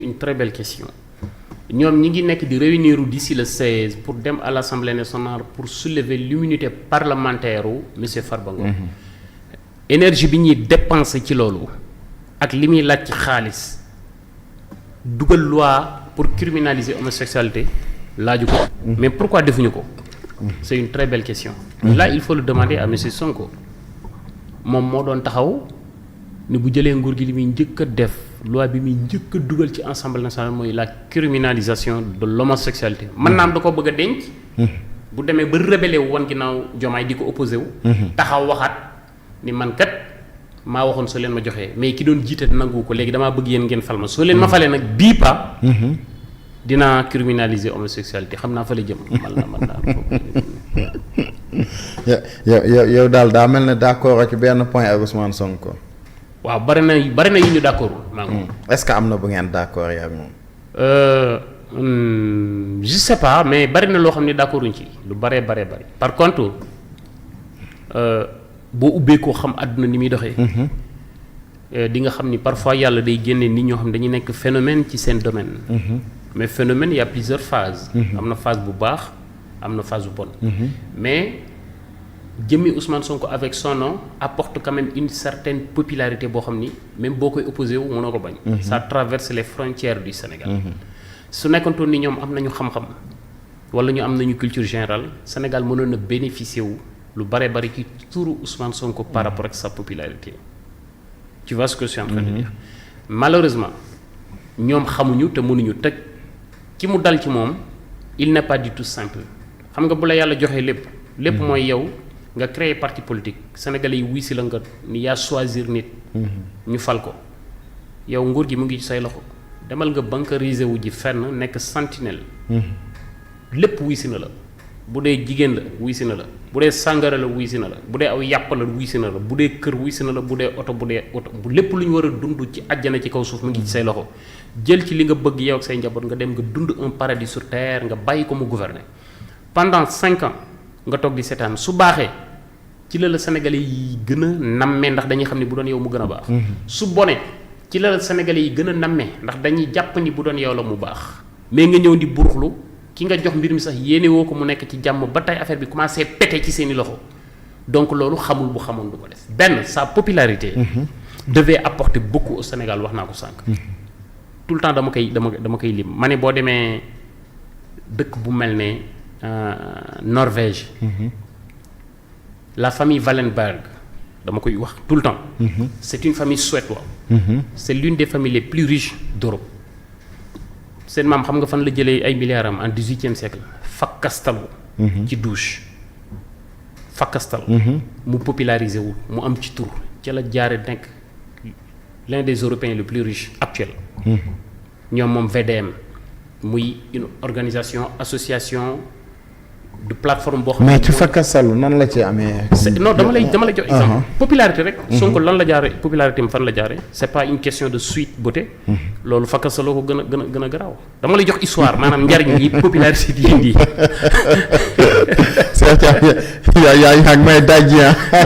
Une très belle question. ñoom ñi ngi nekk di réunir d'ici le 16 pour dem à l'Assemblée nationale pour soulever l'immunité parlementaire u monsieur Farba Ngom. Énergie bi ñuy dépenser ci loolu ak li muy laaj ci xaalis dugal loi pour criminaliser homosexualité laaju ko. Mais pourquoi defuñu ko? C'est une très belle question. Là il faut le demander à monsieur Sonko. moom moo doon taxaw ni bu jëlee nguur gi li muy njëkk a def loi bi muy njëkk a dugal ci Assemblée nationale mooy la criminalisation de l'homosexualité mën naa am da ko bëgg a denc. bu demee ba rebelle wu wan ginnaaw Diomaye di ko opposé wu. taxaw waxaat ni man kat maa waxoon soo leen ma joxee mais ki doon jiite nangu ko léegi damaa bëgg yéen ngeen fal ma soo leen ma falee nag bii pa dinaa criminaliser homosexualité xam naa fa la jëm. man naa yow daal daa mel ne d'accord ak benn point ak Ousmane Sonko. waaw bari na yu ñu d'accord maa ngi est-ce que am na bu ngeen d'accord yaa ak moom. Je sais pas mais bari na loo xam ne d'accorduñ ci lu baree bari par contre boo ubbee koo xam àdduna ni muy doxee. di nga xam ni parfois yàlla day génne nit ñoo xam ne dañuy nekk phénomène ci seen domaine. mais phénomène il y a plusieurs phases. am na phase bu baax am na phase bu bonne. mais jëmmi Ousmane Sonko avec son nom apporte quand même une certaine popularité boo xam ni même boo koy opposé wu mënoo ko bañ. ça traverse les frontières du Sénégal. su nekkantoon ni ñoom am nañu xam-xam wala ñu am nañu culture générale Sénégal mënoon na bénéficier wu lu bare bari ci turu Ousmane Sonko par rapport ak sa popularité. Tu vois ce que je suis en train de dire. Malheureusement ñoom xamuñu te mënuñu tëj ki mu dal ci moom il n'est pas du tout simple xam nga bu la yàlla joxee lépp mooy yow nga créer parti politique sénégalais yi wuy si la nga ni yaa choisir nit ñu fal ko yow nguur gi mu ngi ci say loxo demal nga bancariser wu ji fenn nekk sentinelle lépp wuy si na la bu dee jigéen la wuy si na la bu dee sàngara la wuy si na la bu dee aw yàpp la wuy si na la bu dee kër wuy si na la bu dee oto bu lépp lu ñu war a dund ci àjjana ci kaw suuf mu ngi ci say loxo jël ci li nga bëgg yow ak say njaboot nga dem nga dund un paradis sur terre nga bàyyi ko mu gouverner pendant 5 ans nga toog di seetaan su baaxee ci la Sénégalais yi gën a nammee ndax dañuy xam ni bu doon yow mu gën a baax. su bonee ci la Sénégalais yi gën a nammee ndax dañuy jàpp ni bu doon yow la mu baax mais nga ñëw di buruxlu ki nga jox mbir mi sax yéene woo ko mu nekk ci jàmm ba tey affaire bi commencé péter ci seeni loxo donc loolu xamul bu xamoon du ko def benn sa popularité. devait apporter beaucoup au Sénégal wax naa ko sànq. tout le temps dama koy lim ma ne boo demee dëkk bu mel ne Norvège. la famille Wallenberg dama koy wax tout le temps. c'est une famille suédoise. c'est l'une des familles les plus riches d'Europe. seen maam xam nga fan la jëlee ay milliards am en 18e siècle fakkastalu ci douche fakkastalu mu popularisé wu mu am ci tur ca la jaare nekk l'un des Européens les plus riches actuels ñoom moom VDM muy une organisation association de plateforme boo xam ne mais ci fakkastalu nan la ci amee non dama lay jox exemple popularité rek Sonko lan la jaare popularité am fan la jaare c'est pas une question de suite beauté loolu fakkastalu ko gën a garaaw dama lay jox histoire maanaam njariñ yi popularité di indi yaa ngi may daj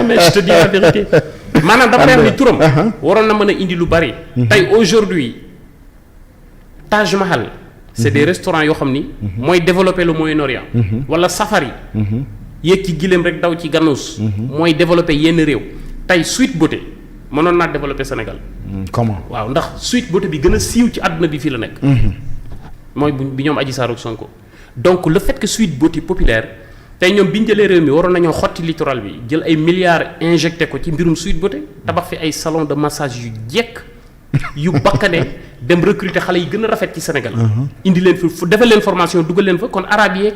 mais je te dis la vérité maanaam dama lay wax ni turam waroon na mën a indi lu bari tey aujourd'hui Taj Mahal c'est des restaurants yoo xam ni mooy développer le Moyen-Orient wala safari yéeg ci giléem rek daw ci ganus mooy développer yenn réew tey Sweet Beauté mënoon naa développer Sénégal comment waaw ndax Sweet Beauté bi gën a siiw ci àdduna bi fii la nekk mooy bi ñoom Adji Sarr ak Sonko donc le fait que Sweet Beauté populaire tey ñoom bi ñu jëlee réew mi waroon nañoo xotti littoral bi jël ay milliards injecté ko ci mbirum Sweet Beauté tabax fi ay salon de massage yu jekk yu bakkane dem recruter xale yi gën a rafet ci Sénégal indi leen fi defal leen formation dugal leen fa kon arabe yi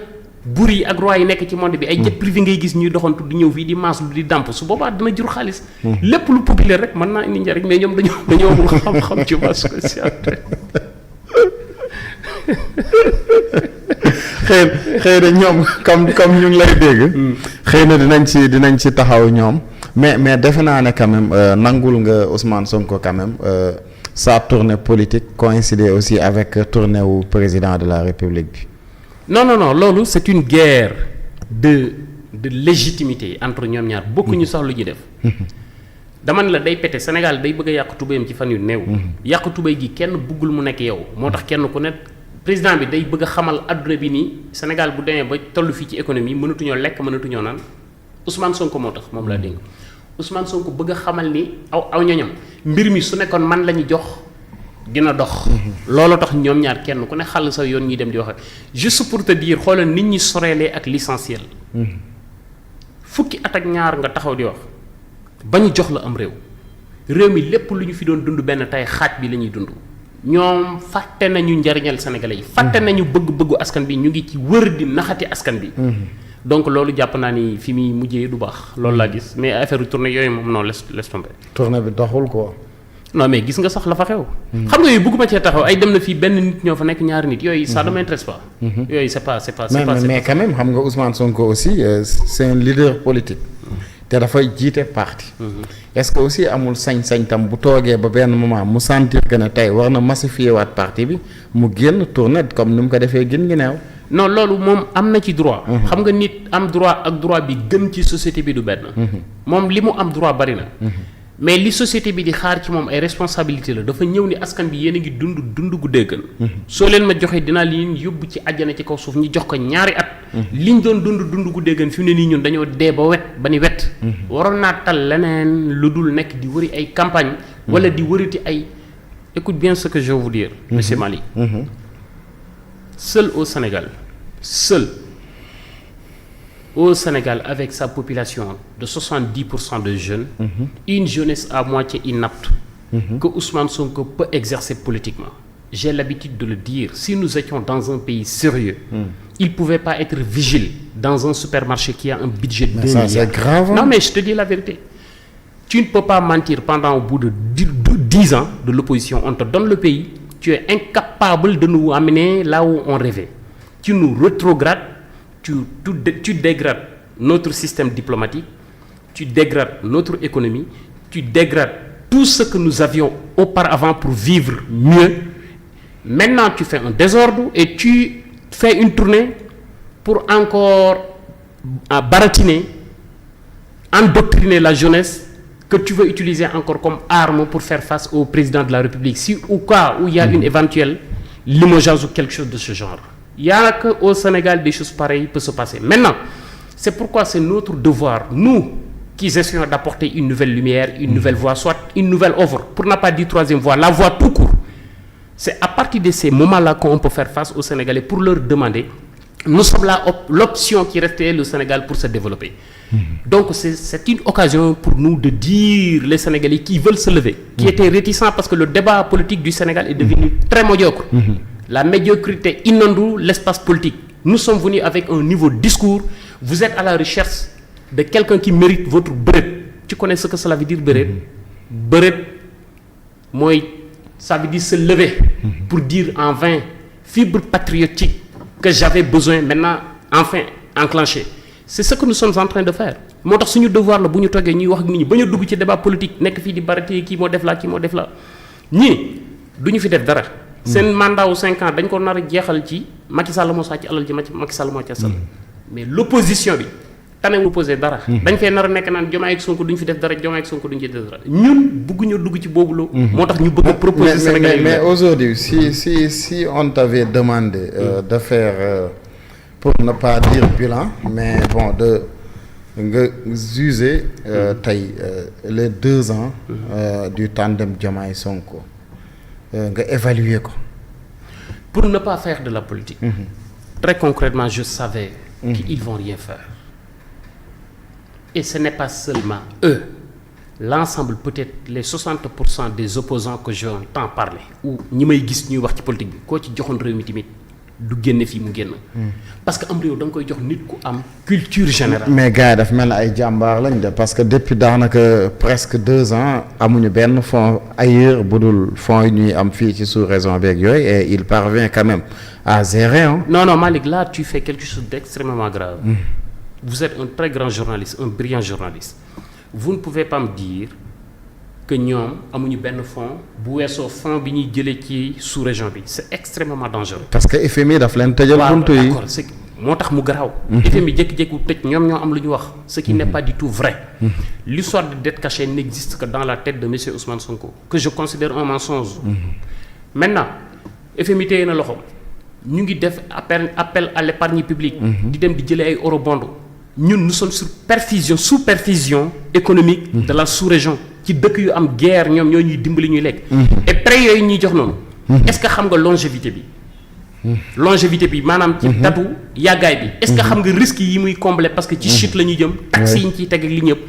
buur yi ak roi yi nekk ci monde bi ay jet privé ngay gis ñuy doxantu di ñëw fii di maas lu di dàmp su boobaa dina jur xaalis lépp lu populaire rek mën naa indi njariñ mais ñoom dañoo amul xam-xam ci waa société xëy na ñoom comme ñu ngi lay dégg xëy na dinañ ci taxaw ñoom mais defe naa ne quand même nangul nga Ousmane Sonko quand même sa tournée politique coïncidait aussi avec tournée wu président de la République bi non loolu c'est une guerre de légitimité entre ñoom ñaar bokkuñu sax lu ñuy def dama ne la day pété Sénégal day bëgg a yàq tubéyam ci fan yu néew. yàq tubéy gi kenn buggul mu nekk yow moo tax kenn ku ne président bi day bëgg a xamal adduna bi nii Sénégal bu demee ba toll fii ci économie mënatuñoo lekk mënatuñoo naan Ousmane Sonko moo tax moom laa dégg Ousmane Sonko bëgg a xamal ni aw ñoñam mbir mi su nekkoon man la ñu jox dina dox. loolu tax ñoom ñaar kenn ku ne xàll sa yoon ñuy dem di wax juste pour te dire xoolal nit ñi soreelee ak l'essentiel. fukki at ak ñaar nga taxaw di wax ba ñu jox la am réew mi lépp lu ñu fi doon dund benn tey xaaj bi la ñuy dund ñoom fàtte nañu njariñal sénégalais yi. fàtte nañu bëgg-bëggu askan bi ñu ngi ci wër di naxati askan bi. donc loolu jàpp naa ni fi muy mujjee du baax loolu laa gis mais affaire tournée yooyu moom non laisse tomber. tournée bi doxul quoi. non mais gis nga sax la fa xew. xam nga yooyu bëgguma cee taxaw ay dem na fii benn nit ñoo fa nekk ñaari nit yooyu ça ne m'intéresse pas. yooyu c'est pas mais quand même xam nga Ousmane Sonko aussi c'est un leader politique. te dafay jiite parti. est-ce que aussi amul sañ-sañ tam bu toogee ba benn moment mu sentir que ne tey war na massifier waat parti bi mu génn tournée comme ni mu ko defee gën gi neew. non loolu moom am na ci droit. xam nga nit am droit ak droit bi gën ci société bi du benn. moom li mu am droit bari na. mais li société bi di xaar ci moom ay responsabilité la dafa ñëw ni askan bi yéen a ngi dund gu déggal. soo leen ma joxee dinaa leen yóbbu ci àjjana ci kaw suuf ñu jox ko ñaari at. liñ doon dund gu déggal fi mu ne nii ñun dañoo dee ba ni wet. waroon naa tal leneen lu dul nekk di wëri ay campagne wala di wëriti ay écoute bien ce que je veux vous dire. monsieur Mali. Seul au Sénégal, avec sa population de 70% de jeunes, une jeunesse à moitié inapte, que Ousmane Sonko peut exercer politiquement. J'ai l'habitude de le dire, si nous étions dans un pays sérieux, il ne pouvait pas être vigile dans un supermarché qui a un budget de 2 milliards. C'est grave. Non mais je te dis la vérité. Tu ne peux pas mentir pendant au bout de 10 ans de l'opposition, on te donne le pays, tu es incapable de nous amener là où on rêvait. Tu nous rétrogrades, tu dégrades notre système diplomatique, tu dégrades notre économie, tu dégrades tout ce que nous avions auparavant pour vivre mieux. Maintenant, tu fais un désordre et tu fais une tournée pour encore baratiner, endoctriner la jeunesse que tu veux utiliser encore comme arme pour faire face au président de la République, si au cas où il y a une éventuelle limogeage ou quelque chose de ce genre. Il n'y a qu'au Sénégal des choses pareilles peuvent se passer. Maintenant, c'est pourquoi c'est notre devoir, nous qui essayons d'apporter une nouvelle lumière, une nouvelle voie, soit une nouvelle œuvre, pour ne pas dire troisième voie, la voie tout court. C'est à partir de ces moments-là qu'on peut faire face aux Sénégalais pour leur demander, nous sommes là l'option qui restait le Sénégal pour se développer. Donc c'est une occasion pour nous de dire les Sénégalais qui veulent se lever, qui étaient réticents parce que le débat politique du Sénégal est devenu très médiocre. La médiocrité inonde l'espace politique. Nous sommes venus avec un niveau de discours. Vous êtes à la recherche de quelqu'un qui mérite votre beret. Tu connais ce que cela veut dire, beret? Beret, moi, ça veut dire se lever pour dire en vain, fibre patriotique que j'avais besoin maintenant, enfin, enclencher. C'est ce que nous sommes en train de faire. Moo tax suñu devoir la bu ñu toggee ñuy wax ak nit ñi ba ñu dugg ci débat politique nekk fii di barati kii moo def la kii moo def la ñii du ñu fi def dara. seen mandat wu 5 ans dañ ko nar a jeexal ci Macky Sall moo sàcc alal ji Macky Sall moo ca sal mais l'opposition bi tane opposé dara. dañ fee nar a nekk naan Diomaye ak Sonko duñ fi def dara Diomaye ak Sonko duñ ci def dara ñun bëgguñu dugg ci boobu la. moo tax ñu bëgg a proposer Sénégalais mais aujourd'hui si on t'avait demandé de faire pour ne pas dire bilan mais bon de nga juger tey les 2 ans du tandem Diomaye Sonko nga évaluer ko. Pour ne pas faire de la politique. Très concrètement, je savais qu'ils vont rien faire. Et ce n'est pas seulement eux. L'ensemble, peut-être les 60% des opposants que j'entends parler ou ñi may gis ñuy wax ci politique bi koo ci joxoon réew mi tamit du génne fii mu génn. parce que am réew da nga koy jox nit ku am culture générale. mais gars yi daf mel ne ay jàmbaar lañ de parce que depuis daanaka presque 2 ans amuñu benn fonds ailleurs bu dul fonds yi ñuy am fii ci sous-région beeg yooyu et il parvient quand même à gérer hein. Non Malick, là tu fais quelque chose d'extrêmement grave. Vous êtes un très grand journaliste, un brillant journaliste. Vous ne pouvez pas me dire que ñoom amuñu benn fonds bu weesoo fonds bi ñuy jëlee ci sous-région bi c'est extrêmement dangereux. parce que FMI daf leen tëjal buntu yi. d'accord moo tax mu garaaw. FMI jékki-jékki tëj ñoom ñoo am lu ñu wax. ce qui n'est pas du tout vrai. L'histoire de dette cachée n'existe que dans la tête de monsieur Ousmane Sonko que je considère un mensonge. Maintenant FMI téye na loxo ñu ngi def appel à l'épargne publique. di dem di jëlee ay eurobond. ñun nous sommes sous perfusion économique. de la sous-région ci dëkk yu am guerre ñoom ñoo ñuy dimbali ñuy lekk. et prêts yooyu ñuy jox noonu. est-ce que xam nga longévité bi maanaam ci datu yàggaay bi est-ce que xam nga risques yi muy combler parce que ci chute la ñuy jëm taxes yi ñu ciy teg ak li ñëpp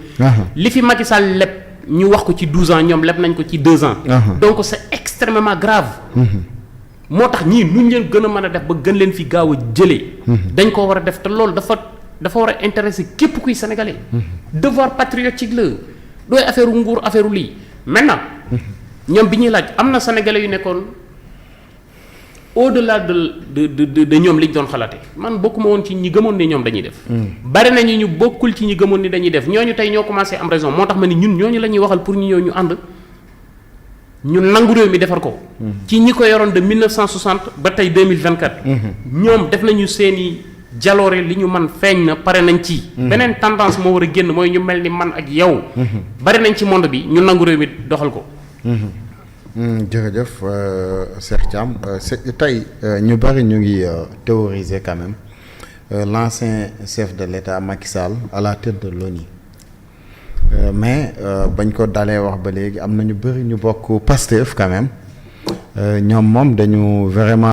li fi Macky Sall leb ñu wax ko ci 12 ans ñoom leb nañ ko ci 2 ans donc c'est extrêmement grave moo tax ñii nuñ leen gën a mën a def ba gën leen fi gaaw a jëlee dañ ko war a def te loolu dafa war a intéresser képp kuy sénégalais devoir patriotique la dooy affaire nguur affaire lii maintenant ñoom bi ñuy laaj am na sénégalais yu nekkoon au-delà de ñoom liñ doon xalaate man bokkuma woon ci ñi gëmoon ne ñoom dañuy def bari nañu ñu bokkul ci ñi gëmoon ni dañuy def ñooñu tey ñoo commencé am raison moo tax ma ni ñun ñooñu la ñuy waxal pour ñu ñëw ñu ànd ñu nangu réew mi defar ko ci ñi ko yoroon de 1960 ba tey 2024 ñoom def nañu seeni jaloore li ñu man feeñ na pare nañ ci beneen tendance moo war a génn mooy ñu mel ni man ak yow bari nañ ci monde bi ñu nangu réew mi doxal ko jërëjëf Cheikh Thiam tey ñu bari ñu ngi théoriser quand même l'ancien chef de l'État Macky Sall à la tête de l'ONU mais bañ ko dalee wax ba léegi am na ñu bari ñu bokk Pastef quand même ñoom moom dañu vraiment